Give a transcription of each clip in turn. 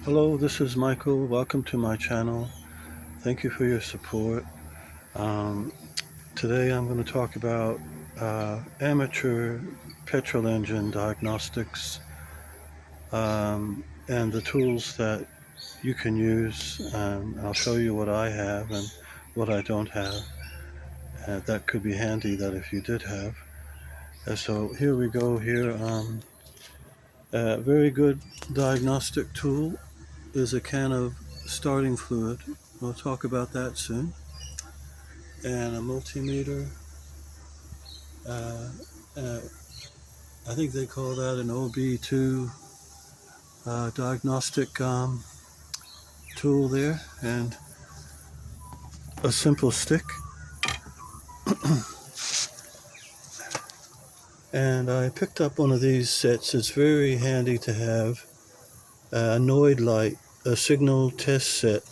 Hello, this is Michael. Welcome to my channel. Thank you for your support. Um, Today I'm going to talk about amateur petrol engine diagnostics and the tools that you can use. I'll show you what I have and what I don't have. That could be handy that if you did have. So here we go here. A very good diagnostic tool is a can of starting fluid. We'll talk about that soon. And a multimeter. Uh, uh, I think they call that an OB2 diagnostic tool there, and a simple stick. And I picked up one of these sets. It's very handy to have a Noid light, a signal test set.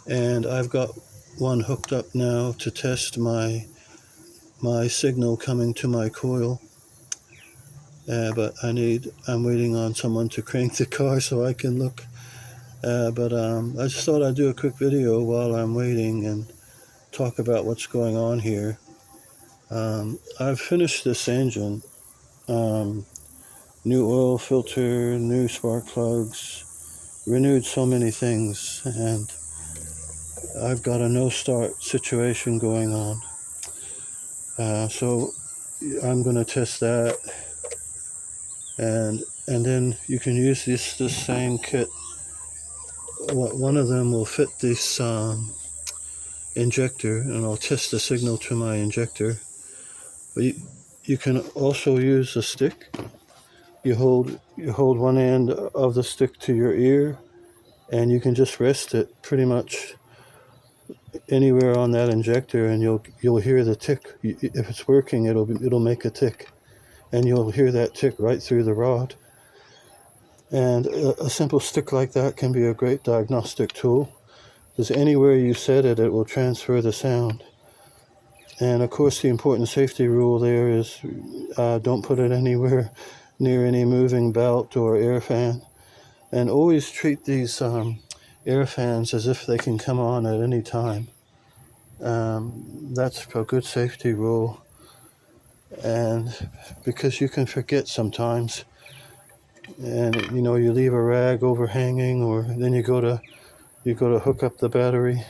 And I've got one hooked up now to test my signal coming to my coil. But I'm waiting on someone to crank the car so I can look. But I just thought I'd do a quick video while I'm waiting and talk about what's going on here. I've finished this engine. New oil filter, new spark plugs, renewed so many things, and I've got a no-start situation going on. So I'm going to test that, and then you can use this same kit. One of them will fit this injector, and I'll test the signal to my injector. But you can also use a stick. You hold one end of the stick to your ear, and you can just rest it pretty much anywhere on that injector, and you'll hear the tick. If it's working, it'll make a tick, and you'll hear that tick right through the rod. And a simple stick like that can be a great diagnostic tool, because anywhere you set it, it will transfer the sound. And of course, the important safety rule there is don't put it anywhere near any moving belt or air fan. And always treat these air fans as if they can come on at any time. That's a good safety rule. And because you can forget sometimes, and you leave a rag overhanging, or then you go to hook up the battery.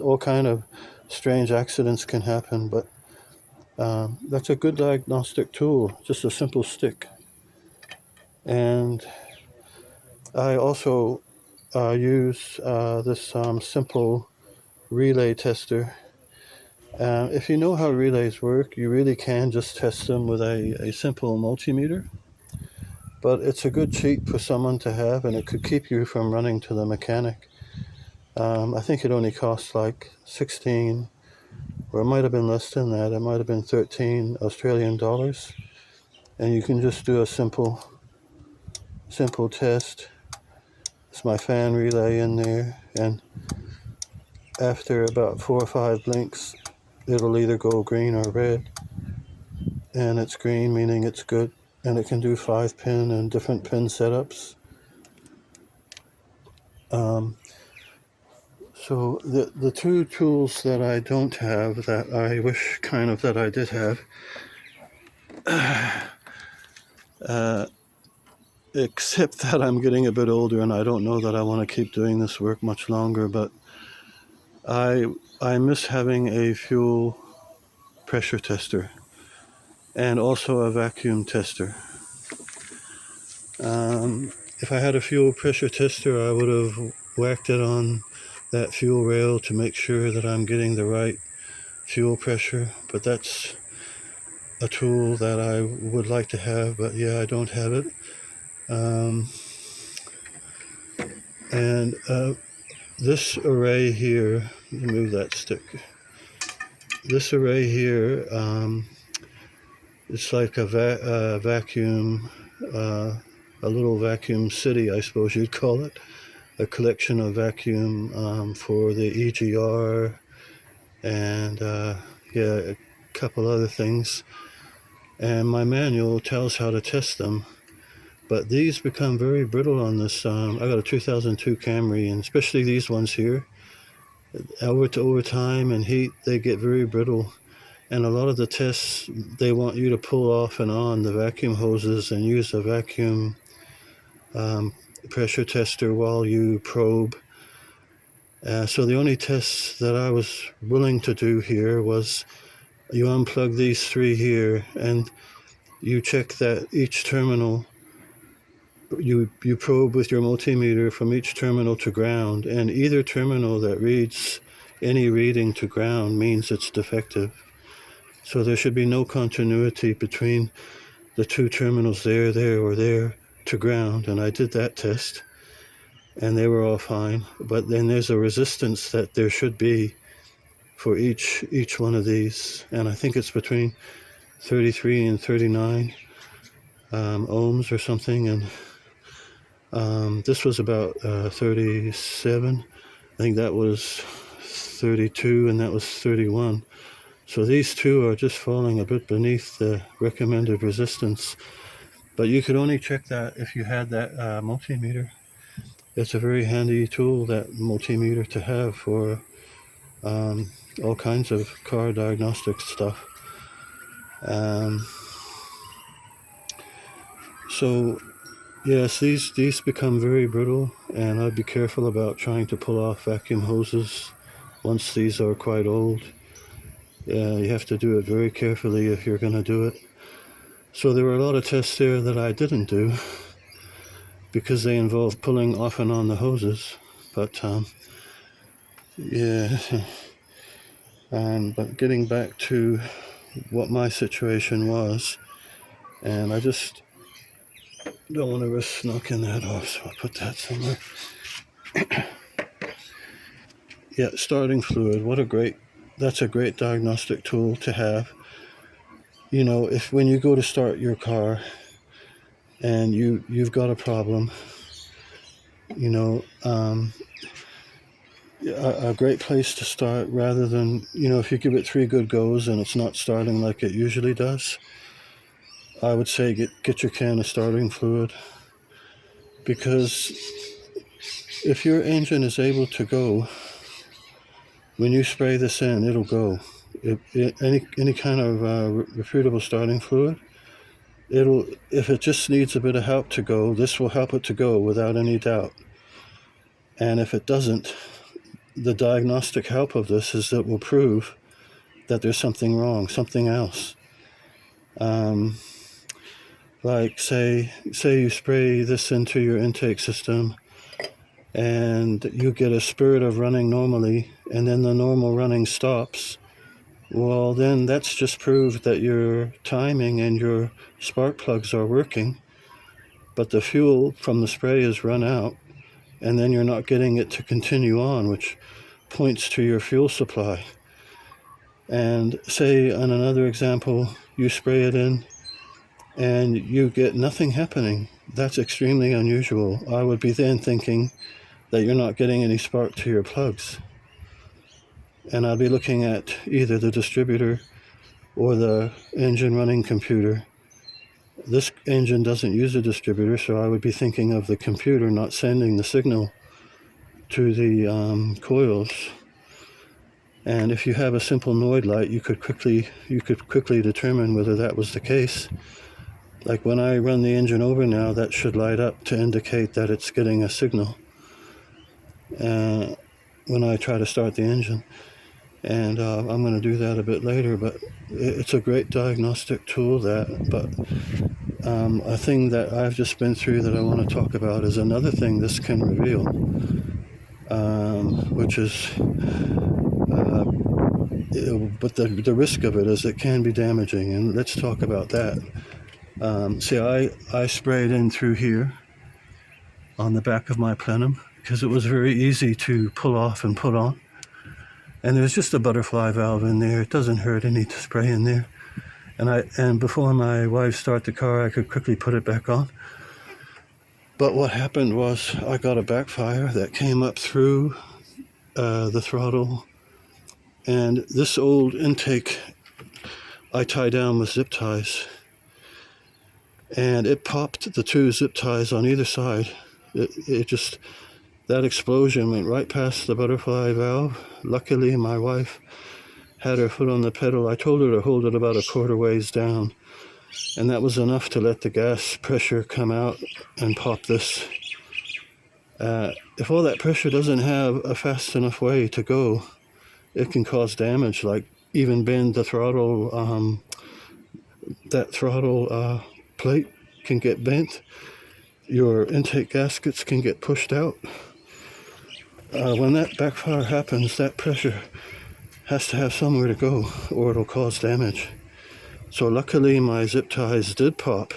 All kind of strange accidents can happen, but that's a good diagnostic tool, just a simple stick. And I also use this simple relay tester. If you know how relays work, you really can just test them with a simple multimeter. But it's a good cheat for someone to have, and it could keep you from running to the mechanic. I think it only costs like 16, or it might have been less than that. It might have been 13 Australian dollars. And you can just do a simple test. It's my fan relay in there, and after about 4 or 5 blinks, it'll either go green or red. And it's green, meaning it's good, and it can do 5-pin and different pin setups. So the two tools that I don't have that I wish kind of that I did have, except that I'm getting a bit older and I don't know that I want to keep doing this work much longer, but I miss having a fuel pressure tester and also a vacuum tester. If I had a fuel pressure tester, I would have whacked it on that fuel rail to make sure that I'm getting the right fuel pressure, but that's a tool that I would like to have, but yeah, I don't have it. And this array here, let me move that stick. This array here, it's like a vacuum, a little vacuum city, I suppose you'd call it. A collection of vacuum for the EGR and a couple other things. And my manual tells how to test them. But these become very brittle on this. I got a 2002 Camry, and especially these ones here. Over time and heat, they get very brittle. And a lot of the tests, they want you to pull off and on the vacuum hoses and use a vacuum pressure tester while you probe. So the only tests that I was willing to do here was you unplug these three here and you check that each terminal, you probe with your multimeter from each terminal to ground, and either terminal that reads any reading to ground means it's defective. So there should be no continuity between the two terminals there, or there to ground, and I did that test and they were all fine. But then there's a resistance that there should be for each one of these, and I think it's between 33 and 39 ohms or something, and this was about 37. I think that was 32 and that was 31. So these two are just falling a bit beneath the recommended resistance. But you could only check that if you had that multimeter. It's a very handy tool, that multimeter, to have for all kinds of car diagnostic stuff. So yes, these become very brittle, and I'd be careful about trying to pull off vacuum hoses once these are quite old. You have to do it very carefully if you're going to do it. So there were a lot of tests there that I didn't do because they involve pulling off and on the hoses. But yeah, but getting back to what my situation was, and I just don't want to risk knocking that off, so I'll put that somewhere. Yeah, starting fluid, that's a great diagnostic tool to have. You know, if when you go to start your car and you've got a problem, you know, a great place to start, rather than, you know, if you give it 3 good goes and it's not starting like it usually does, I would say get your can of starting fluid, because if your engine is able to go, when you spray this in, it'll go. Any kind of refutable starting fluid, if it just needs a bit of help to go, this will help it to go without any doubt. And if it doesn't, the diagnostic help of this is that will prove that there's something wrong, something else. Like say you spray this into your intake system and you get a spurt of running normally, and then the normal running stops. Well, then that's just proved that your timing and your spark plugs are working, but the fuel from the spray is run out, and then you're not getting it to continue on, which points to your fuel supply. And say, on another example, you spray it in and you get nothing happening. That's extremely unusual. I would be then thinking that you're not getting any spark to your plugs. And I'd be looking at either the distributor or the engine running computer. This engine doesn't use a distributor, so I would be thinking of the computer not sending the signal to the coils. And if you have a simple Noid light, you could quickly determine whether that was the case. Like when I run the engine over now, that should light up to indicate that it's getting a signal when I try to start the engine. And I'm going to do that a bit later, but it's a great diagnostic tool. But a thing that I've just been through that I want to talk about is another thing this can reveal, which is, but the risk of it is it can be damaging, and let's talk about that. See, I sprayed in through here on the back of my plenum because it was very easy to pull off and put on. And there's just a butterfly valve in there. It doesn't hurt any to spray in there. And before my wife started the car, I could quickly put it back on. But what happened was I got a backfire that came up through the throttle. And this old intake I tie down with zip ties. and it popped the two zip ties on either side. It just, that explosion went right past the butterfly valve. Luckily, my wife had her foot on the pedal. I told her to hold it about a quarter ways down, and that was enough to let the gas pressure come out and pop this. If all that pressure doesn't have a fast enough way to go, it can cause damage, like even bend the throttle. That throttle plate can get bent. Your intake gaskets can get pushed out. When that backfire happens, that pressure has to have somewhere to go or it'll cause damage. So luckily my zip ties did pop.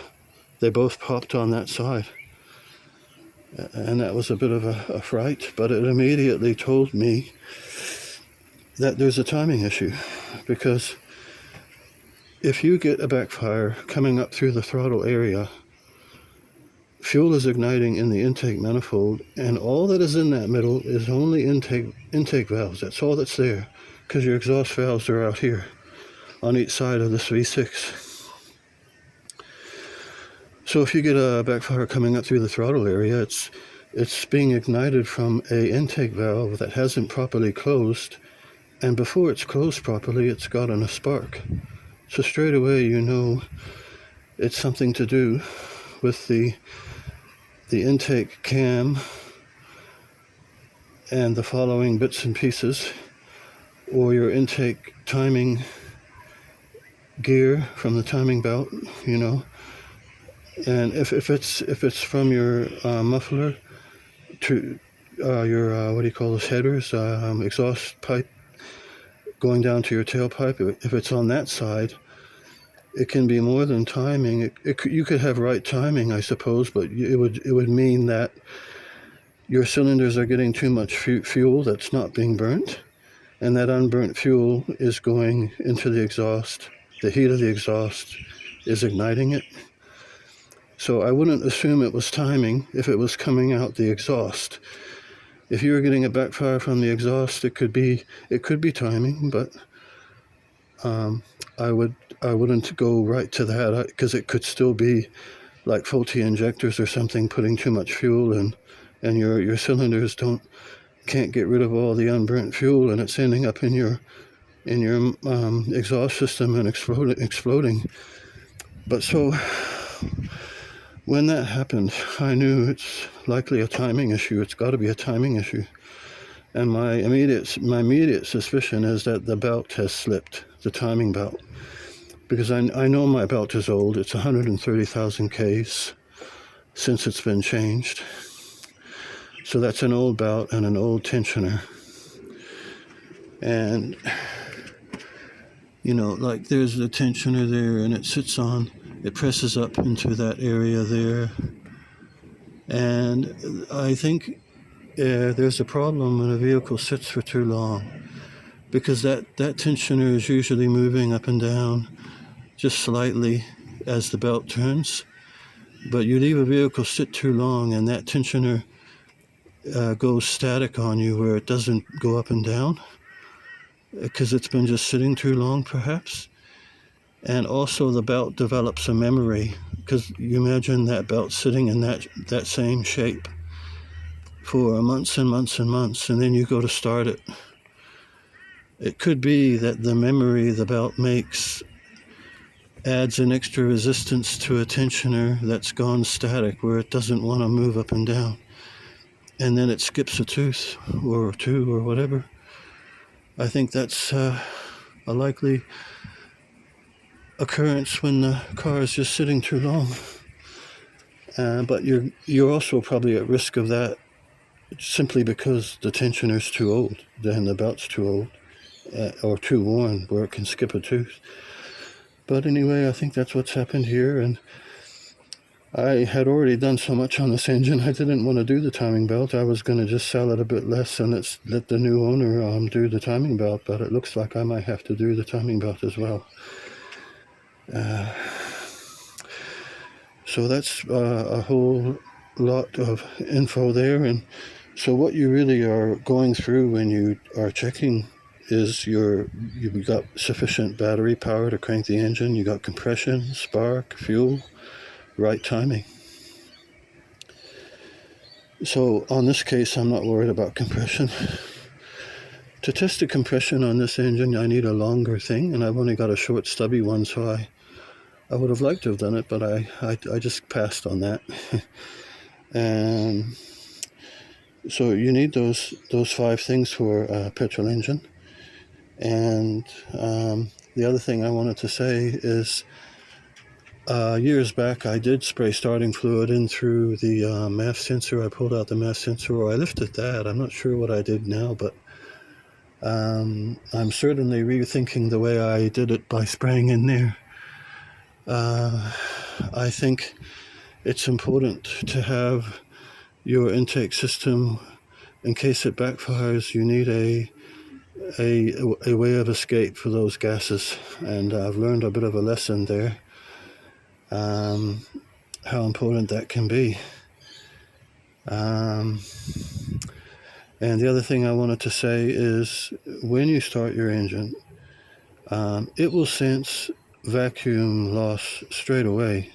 They both popped on that side. And that was a bit of a fright, but it immediately told me that there's a timing issue. Because if you get a backfire coming up through the throttle area, fuel is igniting in the intake manifold, and all that is in that middle is only intake valves. That's all that's there, because your exhaust valves are out here on each side of this V6. So if you get a backfire coming up through the throttle area, it's being ignited from a intake valve that hasn't properly closed, and before it's closed properly, it's gotten a spark. So straight away you know it's something to do with the intake cam and the following bits and pieces, or your intake timing gear from the timing belt, you know. And if it's from your muffler to your what do you call those headers, exhaust pipe going down to your tailpipe, if it's on that side, it can be more than timing. You could have right timing, I suppose, but it would mean that your cylinders are getting too much fuel that's not being burnt, and that unburnt fuel is going into the exhaust. The heat of the exhaust is igniting it. So I wouldn't assume it was timing if it was coming out the exhaust. If you were getting a backfire from the exhaust, it could be timing, but I wouldn't go right to that, because it could still be like faulty injectors or something putting too much fuel in, and your cylinders can't get rid of all the unburnt fuel, and it's ending up in your exhaust system and exploding. But so when that happened, I knew it's likely a timing issue. It's got to be a timing issue. And my immediate suspicion is that the belt has slipped, the timing belt. Because I know my belt is old. It's 130,000 Ks since it's been changed. So that's an old belt and an old tensioner. And, you know, like there's the tensioner there, and it presses up into that area there. And I think there's a problem when a vehicle sits for too long, because that tensioner is usually moving up and down just slightly as the belt turns. But you leave a vehicle sit too long, and that tensioner goes static on you, where it doesn't go up and down, because it's been just sitting too long, perhaps. And also the belt develops a memory, because you imagine that belt sitting in that same shape for months and months and months, and then you go to start it. It could be that the memory the belt makes adds an extra resistance to a tensioner that's gone static, where it doesn't want to move up and down. And then it skips a tooth or two or whatever. I think that's a likely occurrence when the car is just sitting too long. But you're also probably at risk of that simply because the tensioner's too old, then the belt's too old, or too worn, where it can skip a tooth. But anyway, I think that's what's happened here, and I had already done so much on this engine, I didn't want to do the timing belt. I was going to just sell it a bit less and let the new owner do the timing belt, but it looks like I might have to do the timing belt as well. So that's a whole lot of info there. And so what you really are going through when you are checking is you've got sufficient battery power to crank the engine, you got compression, spark, fuel, right timing. So on this case, I'm not worried about compression. To test the compression on this engine, I need a longer thing, and I've only got a short stubby one, so I would have liked to have done it, but I just passed on that. And so you need those 5 things for a petrol engine. And the other thing I wanted to say is years back I did spray starting fluid in through the MAF sensor. I pulled out the MAF sensor, or I lifted that. I'm not sure what I did now, but I'm certainly rethinking the way I did it by spraying in there. I think it's important to have your intake system, in case it backfires, you need a way of escape for those gases. And I've learned a bit of a lesson there, how important that can be. And the other thing I wanted to say is, when you start your engine, it will sense vacuum loss straight away.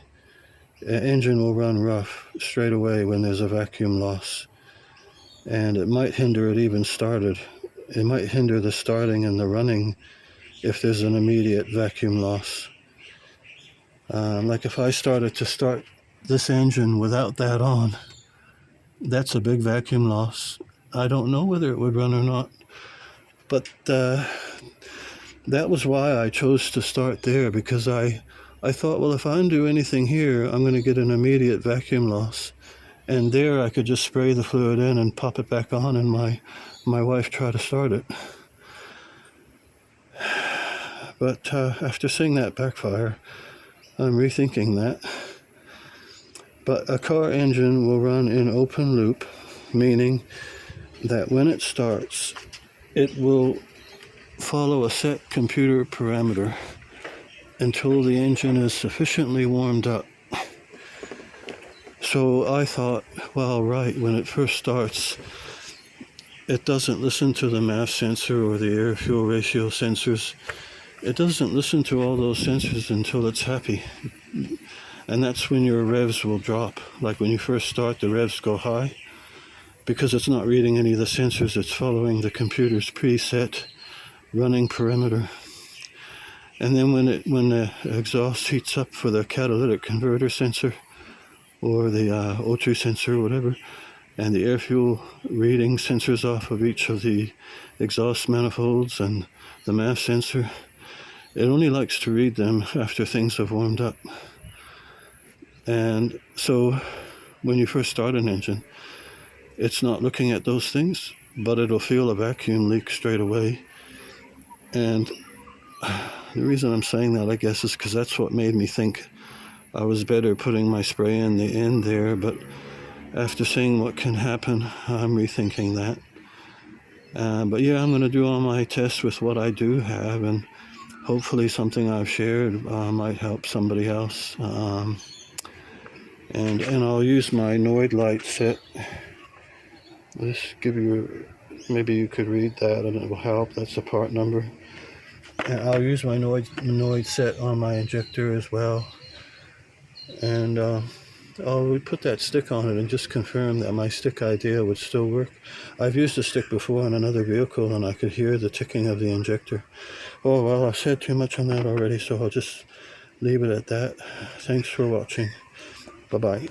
An engine will run rough straight away when there's a vacuum loss. And it might hinder it even started. It might hinder the starting and the running if there's an immediate vacuum loss. Like if I started to start this engine without that on, that's a big vacuum loss. I don't know whether it would run or not, but that was why I chose to start there, because I thought, well, if I undo anything here, I'm going to get an immediate vacuum loss. And there I could just spray the fluid in and pop it back on, and my wife tried to start it. But after seeing that backfire, I'm rethinking that. But a car engine will run in open loop, meaning that when it starts, it will follow a set computer parameter until the engine is sufficiently warmed up. So I thought, well, right, when it first starts, it doesn't listen to the MAF sensor or the air-fuel ratio sensors. It doesn't listen to all those sensors until it's happy. And that's when your revs will drop. Like when you first start, the revs go high, because it's not reading any of the sensors. It's following the computer's preset running parameter. And then when the exhaust heats up for the catalytic converter sensor, or the O2 sensor, or whatever, and the air fuel reading sensors off of each of the exhaust manifolds and the MAF sensor, it only likes to read them after things have warmed up. And so when you first start an engine, it's not looking at those things, but it'll feel a vacuum leak straight away. And the reason I'm saying that, I guess, is because that's what made me think I was better putting my spray in the end there. But after seeing what can happen, I'm rethinking that. But yeah, I'm going to do all my tests with what I do have, and hopefully something I've shared might help somebody else. And I'll use my Noid light set. Let's give you, maybe you could read that and it will help. That's the part number. And I'll use my Noid set on my injector as well. And I'll put that stick on it and just confirm that my stick idea would still work. I've used a stick before on another vehicle and I could hear the ticking of the injector. Oh well, I've said too much on that already, so I'll just leave it at that. Thanks for watching. Bye-bye.